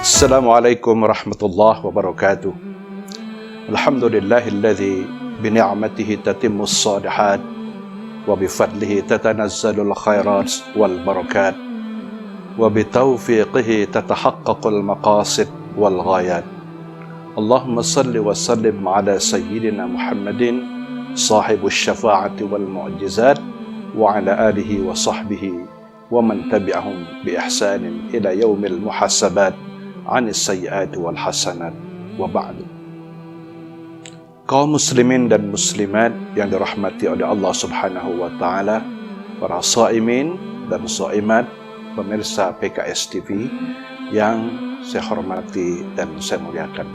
Assalamualaikum warahmatullahi wabarakatuh. Alhamdulillahilladzi bini'matihi tatimmus shalihat wa bifadlihi tatanazzalul khairat wal barakat wa bitaufiqihi tatahaqqaqul maqasid wal ghayat. Allahumma salli wa sallim ala sayyidina Muhammadin sahibus syafa'ati wal mu'jizat wa ala alihi wa sahbihi wa man tabi'ahum bi ihsanin ila yaumil muhasabat anis sayyiati wal hasanat wa ba'du. Kaum muslimin dan muslimat yang dirahmati oleh Allah Subhanahu wa taala, para shaimin dan shaimat, pemirsa PKS TV yang saya hormati dan saya muliakan.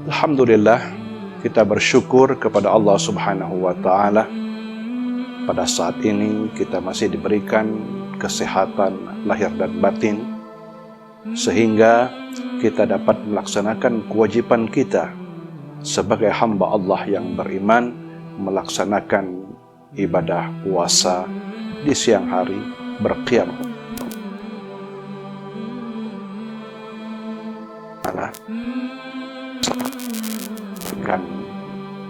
Alhamdulillah, kita bersyukur kepada Allah Subhanahu wa taala. Pada saat ini kita masih diberikan kesehatan lahir dan batin, sehingga kita dapat melaksanakan kewajiban kita sebagai hamba Allah yang beriman, melaksanakan ibadah puasa di siang hari, berqiyam dan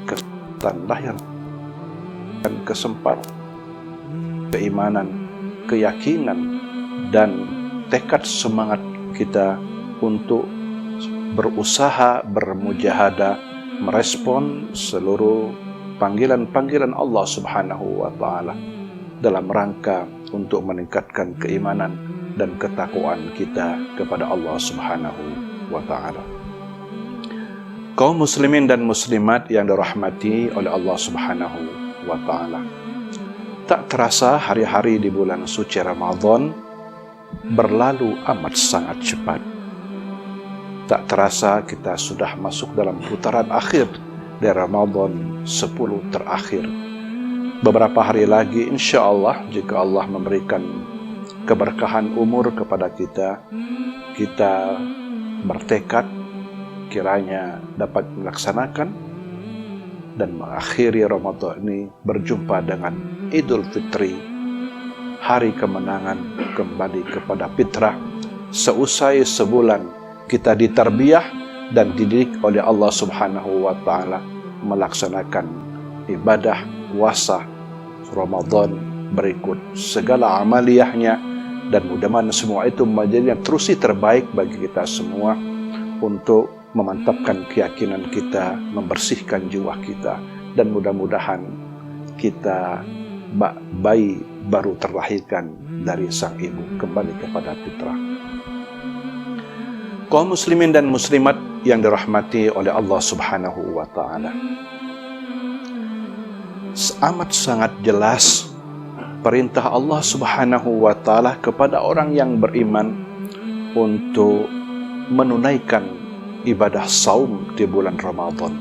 kesehatan lahir dan kesempatan, keimanan, keyakinan, dan tekad semangat kita untuk berusaha, bermujahadah, merespon seluruh panggilan-panggilan Allah Subhanahu wa taala dalam rangka untuk meningkatkan keimanan dan ketakwaan kita kepada Allah Subhanahu wa taala. Kaum muslimin dan muslimat yang dirahmati oleh Allah Subhanahu wa taala, tak terasa hari-hari di bulan suci Ramadan berlalu amat sangat cepat. Tak terasa kita sudah masuk dalam putaran akhir dari Ramadan 10 terakhir. Beberapa hari lagi insya Allah, jika Allah memberikan keberkahan umur kepada kita, kita bertekad kiranya dapat melaksanakan dan mengakhiri Ramadan ini berjumpa dengan Idul Fitri, hari kemenangan, kembali kepada fitrah. Seusai sebulan kita ditarbiyah dan dididik oleh Allah Subhanahu wa taala melaksanakan ibadah puasa Ramadan berikut segala amaliyahnya, dan mudah-mudahan semua itu menjadi yang terus terbaik bagi kita semua untuk memantapkan keyakinan kita, membersihkan jiwa kita, dan mudah-mudahan kita bayi baru terlahirkan dari sang ibu kembali kepada fitrah. Kaum muslimin dan muslimat yang dirahmati oleh Allah Subhanahu wa taala, amat sangat jelas perintah Allah Subhanahu wa taala kepada orang yang beriman untuk menunaikan ibadah saum di bulan Ramadan.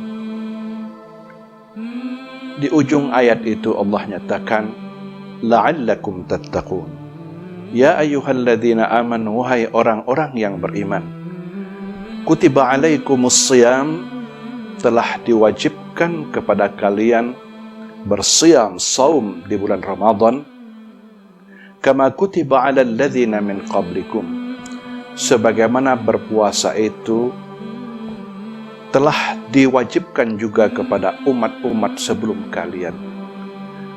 Di ujung ayat itu Allah nyatakan, la'allakum tattaqun. Ya ayyuhalladzina amanu, wahai orang-orang yang beriman, kutiba alaikumus shiyam, telah diwajibkan kepada kalian bersiam saum di bulan Ramadan, kama kutiba alal ladzina min qablikum, sebagaimana berpuasa itu telah diwajibkan juga kepada umat-umat sebelum kalian.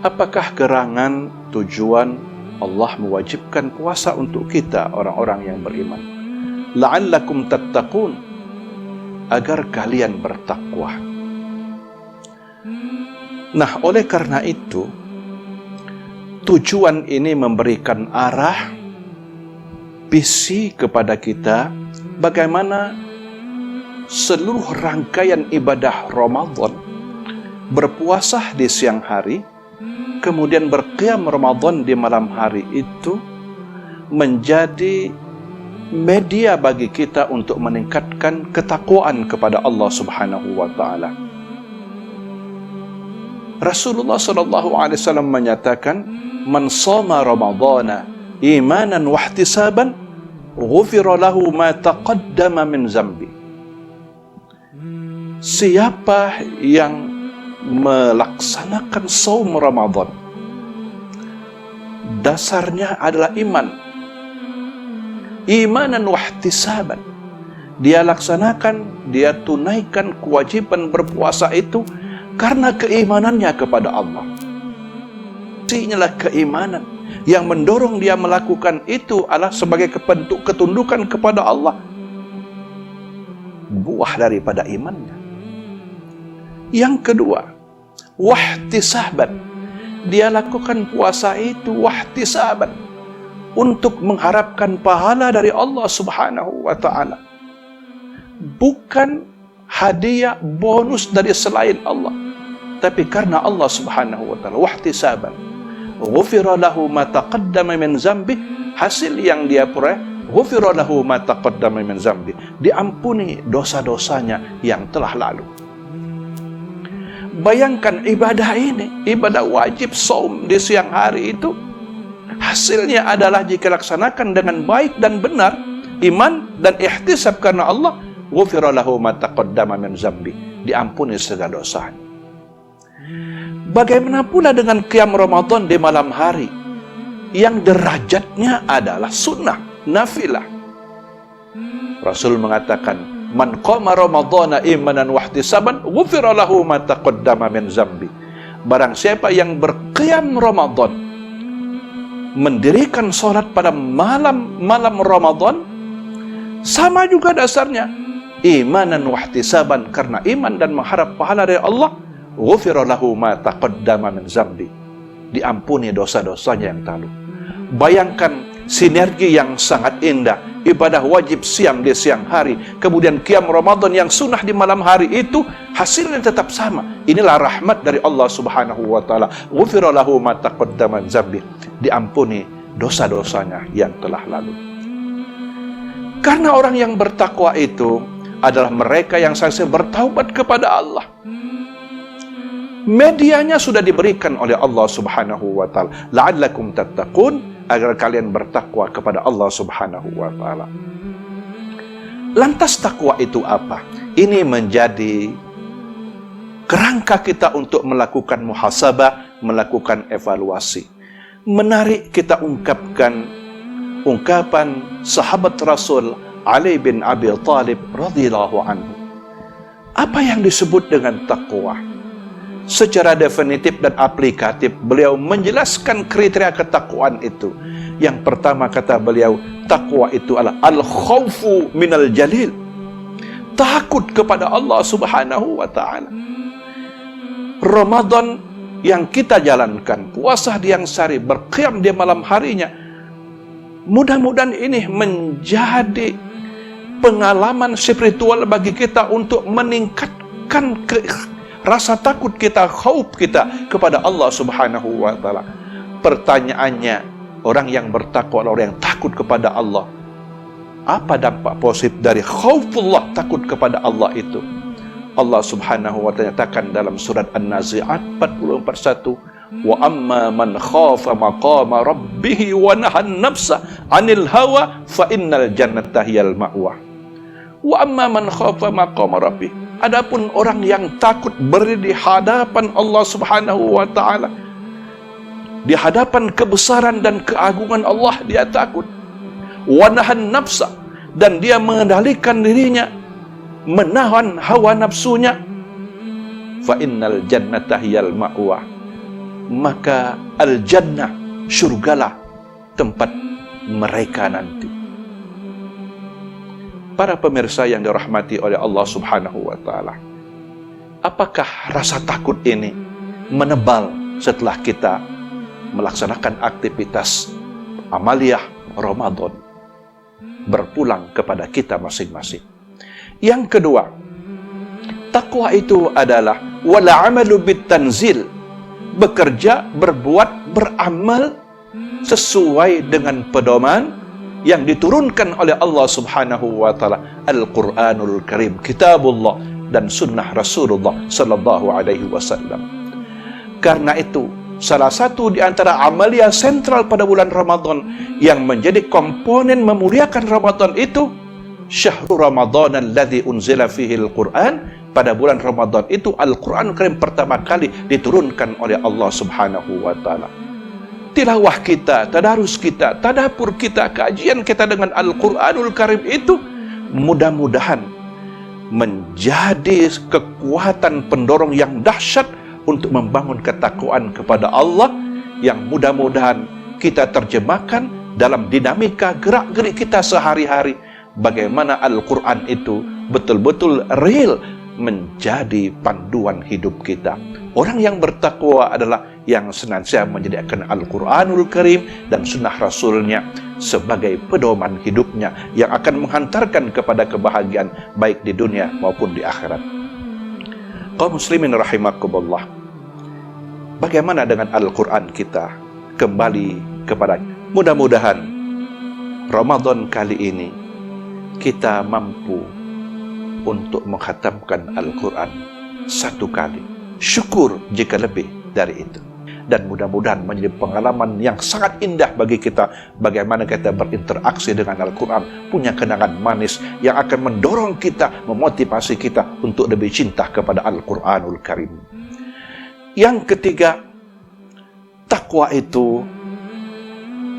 Apakah gerangan tujuan Allah mewajibkan puasa untuk kita orang-orang yang beriman? La'allakum tattaqun, agar kalian bertakwa. Nah, oleh karena itu tujuan ini memberikan arah, visi kepada kita bagaimana seluruh rangkaian ibadah Ramadan, berpuasa di siang hari, kemudian berqiyam Ramadan di malam hari itu menjadi media bagi kita untuk meningkatkan ketakwaan kepada Allah Subhanahu wa taala. Rasulullah sallallahu alaihi wasallam menyatakan, "Man shoma Ramadhana imanan wa ihtisaban, ghufira lahu ma taqaddama min zambi." Siapa yang melaksanakan saum Ramadan, dasarnya adalah iman, imanan wahtisaban. Dia laksanakan, dia tunaikan kewajiban berpuasa itu karena keimanannya kepada Allah. Inilah keimanan yang mendorong dia melakukan itu adalah sebagai ketundukan kepada Allah, buah daripada imannya. Yang kedua, wahtisaban. Dia lakukan puasa itu wahtisaban, untuk mengharapkan pahala dari Allah Subhanahu wa ta'ala, bukan hadiah bonus dari selain Allah, tapi karena Allah Subhanahu wa ta'ala. Wahtisaban, ghufira lahu ma taqaddama min zambi. Hasil yang dia peroleh, ghufira lahu ma taqaddama min zambi, diampuni dosa-dosanya yang telah lalu. Bayangkan ibadah ini, ibadah wajib saum di siang hari itu, hasilnya adalah jika laksanakan dengan baik dan benar, iman dan ihtisab karena Allah, ghufira lahu ma taqaddama min zambi, diampuni segala dosanya. Bagaimana pula dengan qiyam Ramadan di malam hari yang derajatnya adalah sunnah, nafilah. Rasul mengatakan, man qama ramadhana imanan wahtisaban ghufira lahu ma taqaddama min zambi. Barang siapa yang berqiyam Ramadan, mendirikan salat pada malam Ramadan, sama juga dasarnya imanan wahtisaban, karena iman dan mengharap pahala dari Allah, ghufira lahu ma taqaddama min zambi, diampuni dosa-dosanya yang lalu. Bayangkan sinergi yang sangat indah, ibadah wajib siam di siang hari, kemudian qiyam Ramadan yang sunnah di malam hari itu, hasilnya tetap sama. Inilah rahmat dari Allah Subhanahu wa ta'ala. Ghufira lahu ma taqaddama min zambi, diampuni dosa-dosanya yang telah lalu. Karena orang yang bertakwa itu adalah mereka yang selalu bertaubat kepada Allah. Medianya sudah diberikan oleh Allah Subhanahu wa ta'ala, la'allakum tattaqun, agar kalian bertakwa kepada Allah Subhanahu wa ta'ala. Lantas takwa itu apa? Ini menjadi kerangka kita untuk melakukan muhasabah, melakukan evaluasi. Menarik kita ungkapkan ungkapan sahabat Rasul Ali bin Abi Thalib radhiyallahu anhu. Apa yang disebut dengan takwa? Secara definitif dan aplikatif, beliau menjelaskan kriteria ketakwaan itu. Yang pertama kata beliau, takwa itu adalah al-khawfu minal jalil, takut kepada Allah Subhanahu wa ta'ala. Ramadan yang kita jalankan, puasa di yang sehari, berqiyam di malam harinya, mudah-mudahan ini menjadi pengalaman spiritual bagi kita untuk meningkatkan rasa takut kita, khauf kita kepada Allah Subhanahu wa ta'ala. Pertanyaannya, orang yang bertakwa adalah orang yang takut kepada Allah. Apa dampak positif dari khaufullah, takut kepada Allah itu? Allah Subhanahu wa ta'ala nyatakan dalam surat An-Nazi'at 44:1, wa amma man khafa maqama rabbih wa nahan nafsa 'anil hawa fa innal jannata hiyal ma'wa. Wa amma man khafa maqama rabbih, adapun orang yang takut berdiri di hadapan Allah Subhanahu wa ta'ala, di hadapan kebesaran dan keagungan Allah, dia takut. Wanahan nafsa, dan dia mengendalikan dirinya, menahan hawa nafsunya. Fa innal jannata hiyal ma'wa, maka al jannah, surgalah tempat mereka nanti. Para pemirsa yang dirahmati oleh Allah Subhanahu wa ta'ala, apakah rasa takut ini menebal setelah kita melaksanakan aktivitas amaliyah Ramadan, berpulang kepada kita masing-masing? Yang kedua, takwa itu adalah wala amalu bitanzil, bekerja, berbuat, beramal sesuai dengan pedoman yang diturunkan oleh Allah Subhanahu wa ta'ala, Al-Quranul Karim, Kitabullah, dan Sunnah Rasulullah Sallallahu Alaihi Wasallam. Karena itu, salah satu di antara amalia sentral pada bulan Ramadan yang menjadi komponen memuliakan Ramadan itu, Syahrul Ramadan alladzi unzila fihi al-Quran. Pada bulan Ramadan itu Al-Quran Karim pertama kali diturunkan oleh Allah Subhanahu wa ta'ala. tilawah kita, tadarus kita, tadabbur kita, kajian kita dengan Al-Quranul Karim itu mudah-mudahan menjadi kekuatan pendorong yang dahsyat untuk membangun ketakwaan kepada Allah, yang mudah-mudahan kita terjemahkan dalam dinamika gerak-gerik kita sehari-hari. Bagaimana Al-Quran itu betul-betul real menjadi panduan hidup kita. Orang yang bertakwa adalah yang senantiasa menjadikan Al-Quranul Karim dan sunnah Rasulnya sebagai pedoman hidupnya yang akan menghantarkan kepada kebahagiaan baik di dunia maupun di akhirat. Kaum muslimin rahimakumullah, bagaimana dengan Al-Quran kita? Kembali kepada, mudah-mudahan Ramadan kali ini kita mampu untuk menghatamkan Al-Quran satu kali. Syukur jika lebih dari itu. Dan mudah-mudahan menjadi pengalaman yang sangat indah bagi kita, bagaimana kita berinteraksi dengan Al-Quran, punya kenangan manis yang akan mendorong kita, memotivasi kita untuk lebih cinta kepada Al-Quranul Karim. Yang ketiga, takwa itu,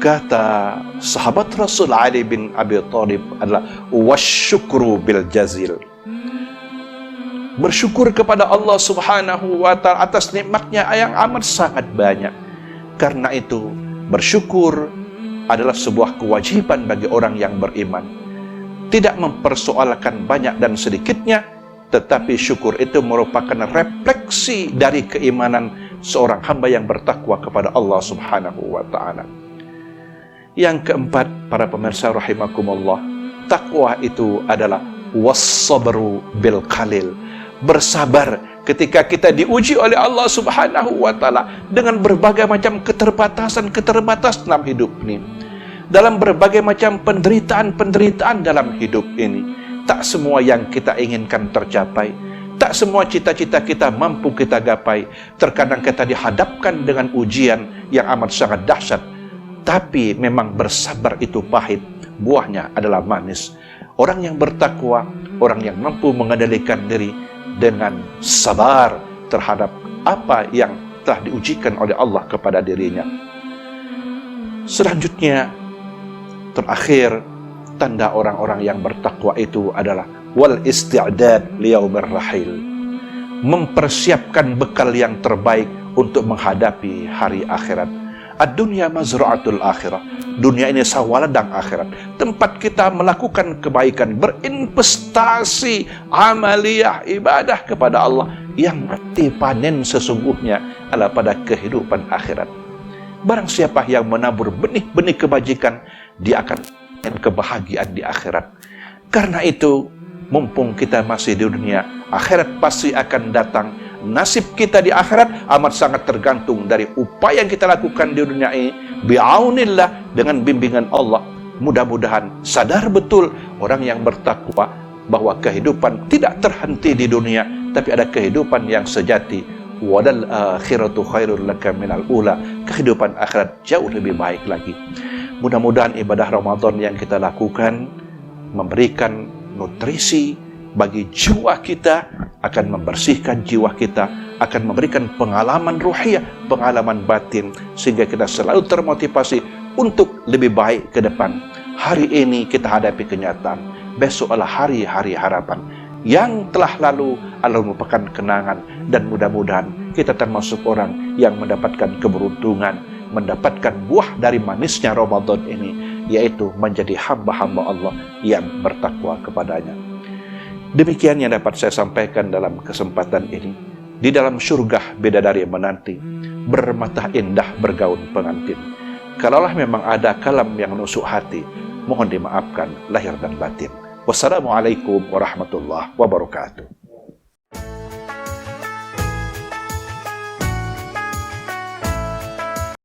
kata sahabat Rasul Ali bin Abi Thalib, adalah wasyukru bil jazil. Bersyukur kepada Allah Subhanahu wa Ta'ala atas nikmatnya yang amat sangat banyak. Karena itu, bersyukur adalah sebuah kewajiban bagi orang yang beriman. Tidak mempersoalkan banyak dan sedikitnya, tetapi syukur itu merupakan refleksi dari keimanan seorang hamba yang bertakwa kepada Allah Subhanahu wa Ta'ala. Yang keempat, para pemirsa rahimakumullah, takwa itu adalah was-sabru bil qalil. Bersabar ketika kita diuji oleh Allah Subhanahu wa Ta'ala dengan berbagai macam keterbatasan dalam hidup ini, dalam berbagai macam penderitaan dalam hidup ini. Tak semua yang kita inginkan tercapai, tak semua cita-cita kita mampu kita gapai. Terkadang kita dihadapkan dengan ujian yang amat sangat dahsyat, tapi memang bersabar itu pahit, buahnya adalah manis. Orang yang bertakwa, orang yang mampu mengendalikan diri dengan sabar terhadap apa yang telah diujikan oleh Allah kepada dirinya. Selanjutnya, terakhir, tanda orang-orang yang bertakwa itu adalah wal isti'dad liyaumir rahil. Mempersiapkan bekal yang terbaik untuk menghadapi hari akhirat. Ad-dunya mazra'atul akhirah. Dunia ini sawah ladang akhirat, tempat kita melakukan kebaikan, berinvestasi amaliyah ibadah kepada Allah, yang nanti panen sesungguhnya adalah pada kehidupan akhirat. Barang siapa yang menabur benih-benih kebajikan, dia akan panen kebahagiaan di akhirat. Karena itu, mumpung kita masih di dunia, akhirat pasti akan datang. Nasib kita di akhirat amat sangat tergantung dari upaya yang kita lakukan di dunia ini, bi'aunillah, dengan bimbingan Allah. Mudah-mudahan sadar betul orang yang bertakwa bahwa kehidupan tidak terhenti di dunia, tapi ada kehidupan yang sejati. Wadal akhiratu khairul laka minal ula. Kehidupan akhirat jauh lebih baik lagi. Mudah-mudahan ibadah Ramadan yang kita lakukan memberikan nutrisi bagi jiwa kita, akan membersihkan jiwa kita, akan memberikan pengalaman ruhiyah, pengalaman batin, sehingga kita selalu termotivasi untuk lebih baik ke depan. Hari ini kita hadapi kenyataan, besok adalah hari-hari harapan. Yang telah lalu adalah merupakan kenangan, dan mudah-mudahan kita termasuk orang yang mendapatkan keberuntungan, mendapatkan buah dari manisnya Ramadan ini, yaitu menjadi hamba-hamba Allah yang bertakwa kepadanya. Demikian yang dapat saya sampaikan dalam kesempatan ini. Di dalam surga bidadari menanti, bermata indah bergaun pengantin. Kalaulah memang ada kalam yang menusuk hati, mohon dimaafkan lahir dan batin. Wassalamualaikum warahmatullahi wabarakatuh.